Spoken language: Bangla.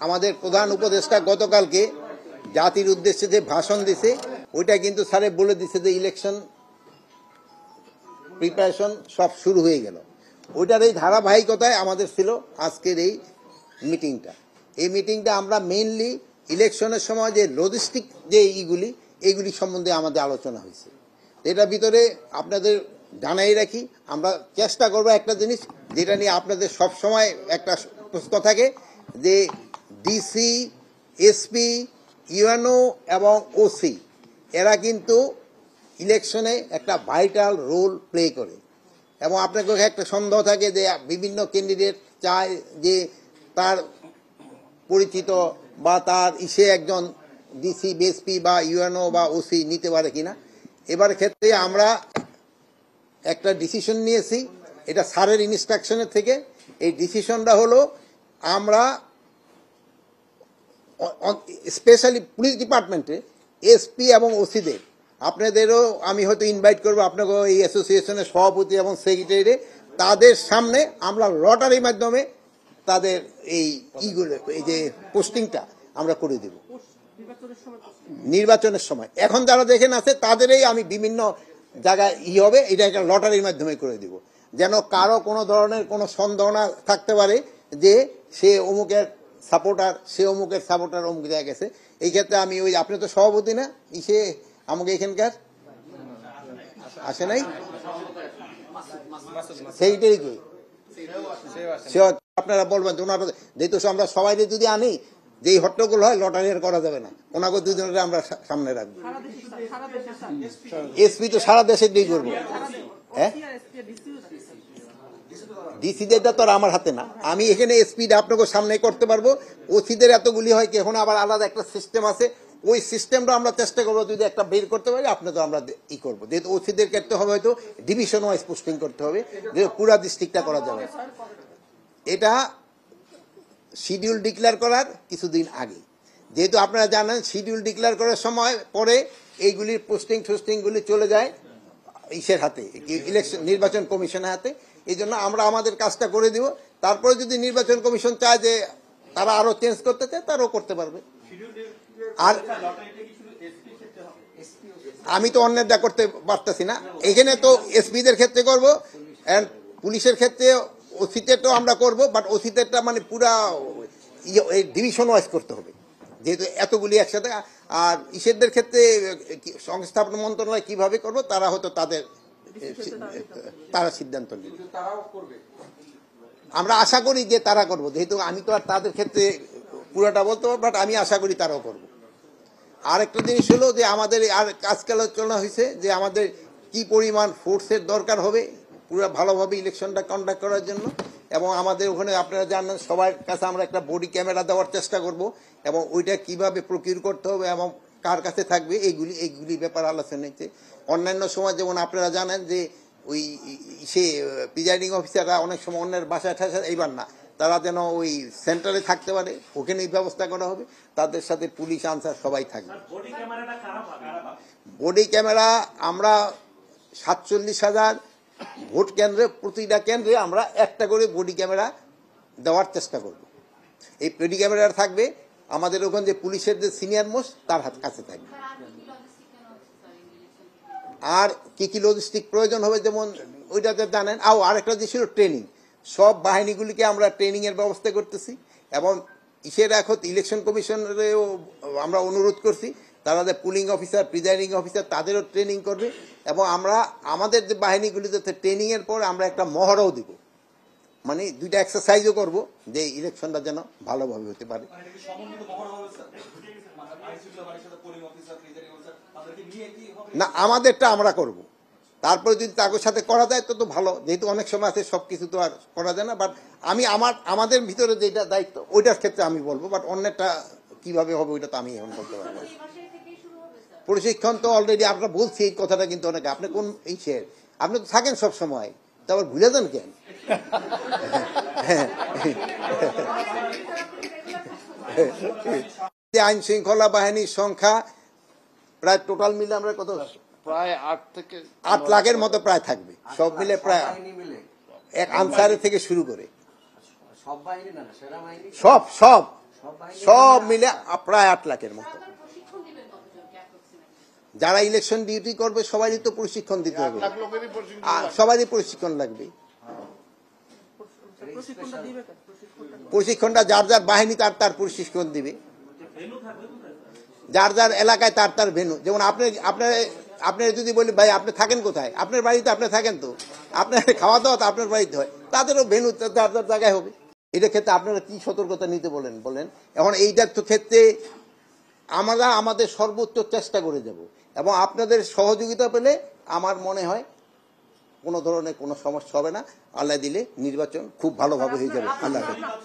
আমাদের প্রধান উপদেষ্টা গতকালকে জাতির উদ্দেশ্যে যে ভাষণ দিছে ওইটা কিন্তু স্যারে বলে দিছে যে ইলেকশন প্রিপারেশন সব শুরু হয়ে গেল। ওইটার এই ধারাবাহিকতায় আমাদের ছিল আজকের এই মিটিংটা। এই মিটিংটা আমরা মেইনলি ইলেকশনের সময় যে লজিস্টিক যে এইগুলি সম্বন্ধে আমাদের আলোচনা হয়েছে। এটার ভিতরে আপনাদের জানাই রাখি, আমরা চেষ্টা করবো একটা জিনিস যেটা নিয়ে আপনাদের সব সময় একটা প্রশ্ন থাকে যে ডিসি, এসপি, ইউএনও এবং ওসি এরা কিন্তু ইলেকশনে একটা ভাইটাল রোল প্লে করে এবং আপনাকে একটা সন্দেহ থাকে যে বিভিন্ন ক্যান্ডিডেট চায় যে তার পরিচিত বা তার একজন ডিসি, বিএসপি বা ইউএনও বা ওসি নিতে পারে কিনা। এবার ক্ষেত্রে আমরা একটা ডিসিশন নিয়েছি, এটা স্যারের ইনস্ট্রাকশনের থেকে। এই ডিসিশনটা হলো আমরা স্পেশালি পুলিশ ডিপার্টমেন্টে এসপি এবং ওসিদের আপনাদেরও আমি হয়তো ইনভাইট করবো, আপনাকে এই অ্যাসোসিয়েশনের সভাপতি এবং সেক্রেটারি, তাদের সামনে আমরা লটারির মাধ্যমে তাদের এই এই যে পোস্টিংটা আমরা করে দেব নির্বাচনের সময়। এখন যারা দেখেন আছে তাদেরই আমি বিভিন্ন জায়গায় হবে, এটা একটা লটারির মাধ্যমে করে দিব, যেন কারো কোনো ধরনের কোনো সন্দেহ না থাকতে পারে যে সে অমুকের সাপোর্টার, সে অমুকের সাপোর্টার অমুক জায়গায় গেছে। এই ক্ষেত্রে আমি ওই আপনি তো সভাপতি না, সে আমাকে এখানকার আসে নাই, সেইটাই কই সে আপনারা বলবেন যেহেতু আমরা সবাই যদি আনি যেই হট্টগোল হয় লটারি আর করা যাবে না, ওনাকে দুজনের আমরা সামনে রাখবো। এসপি তো সারা দেশে দিয়ে করবো। হ্যাঁ, ডিসিদেরটা তো আমার হাতে না, আমি এখানে এসপিটা আপনাকে সামনে করতে পারবো। ওসিদের এতগুলি হয় কি এখন আবার আলাদা একটা সিস্টেম আছে, ওই সিস্টেমটা আমরা চেষ্টা করবো যদি একটা বের করতে পারি আপনাদের আমরা ই করবো। যেহেতু ওসিদের ক্ষেত্রে হবে হয়তো ডিভিশন ওয়াইজ পোস্টিং করতে হবে, যেহেতু পুরা ডিস্ট্রিক্টটা করা যাবে। এটা শিডিউল ডিক্লেয়ার করার কিছুদিন আগে, যেহেতু আপনারা জানেন শিডিউল ডিক্লেয়ার করার সময় পরে এইগুলির পোস্টিংগুলি চলে যায় ইসের হাতে, ইলেকশন নির্বাচন কমিশনের হাতে। এই জন্য আমরা আমাদের কাজটা করে দিব, তারপরে যদি নির্বাচন কমিশন চায় যে তারা আরো চেঞ্জ করতে চায় তারাও করতে পারবে। আর আমি তো অন্যটা করতে পারতেছি না, এখানে তো এসপিদের ক্ষেত্রে করবো, এন্ড পুলিশের ক্ষেত্রে ওসিতেরটাও আমরা করবো, বাট ওসিতেরটা মানে পুরা ডিভিশন ওয়াইজ করতে হবে যেহেতু এতগুলি একসাথে। আর ইসেরদের ক্ষেত্রে সংস্থাপন মন্ত্রণালয় কিভাবে করবো তারা হয়তো তারা সিদ্ধান্ত নেবে। আমরা আশা করি যে তারা করবো, যেহেতু আমি তো আর তাদের ক্ষেত্রে পুরোটা বলতে পারবো, বাট আমি আশা করি তারাও করবো। আর একটা জিনিস হলো যে আমাদের আর আজকাল আলোচনা হয়েছে যে আমাদের কি পরিমাণ ফোর্সের দরকার হবে পুরো ভালোভাবে ইলেকশনটা কন্ডাক্ট করার জন্য। এবং আমাদের ওখানে আপনারা জানেন সবার কাছে আমরা একটা বডি ক্যামেরা দেওয়ার চেষ্টা করব, এবং ওইটা কিভাবে প্রকিউর করতে হবে এবং কার কাছে থাকবে এইগুলি ব্যাপার আলোচনা হয়েছে। অন্যান্য সময় যেমন আপনারা জানেন যে ওই সে প্রিজাইডিং অফিসাররা অনেক সময় অন্যের বাসায় ঠাসায়, এইবার না, তারা যেন ওই সেন্টারে থাকতে পারে, ওখানেই ব্যবস্থা করা হবে, তাদের সাথে পুলিশ আনসার সবাই থাকবে। বডি ক্যামেরা আমরা 47,000 ভোট কেন্দ্রে, প্রতিটা কেন্দ্রে আমরা একটা করে বডি ক্যামেরা দেওয়ার চেষ্টা করব। এই বডি ক্যামেরা থাকবে আমাদের ওখানে যে পুলিশের যে সিনিয়র মোস্ট তার কাছে থাকবে। আর কি কি লজিস্টিক প্রয়োজন হবে যেমন ওইটাতে জানেন। আরেকটা যে ছিল ট্রেনিং, সব বাহিনীগুলিকে আমরা ট্রেনিং এর ব্যবস্থা করতেছি, এবং এখন ইলেকশন কমিশনেরও আমরা অনুরোধ করছি তারা যে পুলিং অফিসার, প্রিজাইডিং অফিসার তাদেরও ট্রেনিং করবে, এবং আমরা আমাদের যে বাহিনীগুলিতে ট্রেনিং এর পর আমরা একটা মহড়াও দিব, মানে দুইটা এক্সারসাইজও করব যে ইলেকশনটা যেন ভালোভাবে হতে পারে। না, আমাদেরটা আমরা করব, তারপরে যদি তাদের সাথে করা যায় তো ভালো, যেহেতু অনেক সময় আছে সবকিছু তো আর করা যায় না। বাট আমি আমাদের ভিতরে যেটা দায়িত্ব ওইটার ক্ষেত্রে আমি বলবো, বাট অন্যটা কিভাবে হবে ওইটা তো আমি এখন বলতে পারবো। প্রশিক্ষণ তো অলরেডি আপনারা বলছি এই কথাটা, কিন্তু অনেকে আপনি কোন এই শেয়ার আপনি তো থাকেন সব সময়, তারপর ভুলে যান কেন? আইন শৃঙ্খলা বাহিনীর সংখ্যা প্রায় টোটাল মিলে আমরা কত, প্রায় 8 লাখের মতো প্রায় থাকবে, সব মিলে প্রায় এক আনসারের থেকে শুরু করে সব সব মিলে প্রায় 8 লাখের মতো। যারা ইলেকশন ডিউটি করবে সবারই তো প্রশিক্ষণ দিতে হবে, 1 লাখ লোকেরই প্রশিক্ষণ আর লাগবে। সবারই প্রশিক্ষণ লাগবে। প্রশিক্ষণটা যার যার বাহিনী তার তার প্রশিক্ষণ দিবে, যার যার এলাকায় তার তার ভেন্যু। যেমন আপনি যদি বলি ভাই আপনি থাকেন কোথায়, আপনার বাড়িতে আপনি থাকেন, তো আপনার খাওয়া দাওয়া তো আপনার বাড়িতে হয়, তাদেরও ভেন্যু যার যার জায়গায় হবে। এটার ক্ষেত্রে আপনারা কি সতর্কতা নিতে বলেন। এখন এইটার তো ক্ষেত্রে আমরা আমাদের সর্বোচ্চ চেষ্টা করে যাব, এবং আপনাদের সহযোগিতা পেলে আমার মনে হয় কোনো ধরনের কোনো সমস্যা হবে না। আল্লাহ দিলে নির্বাচন খুব ভালোভাবে হয়ে যাবে। আল্লাহ হাফেজ।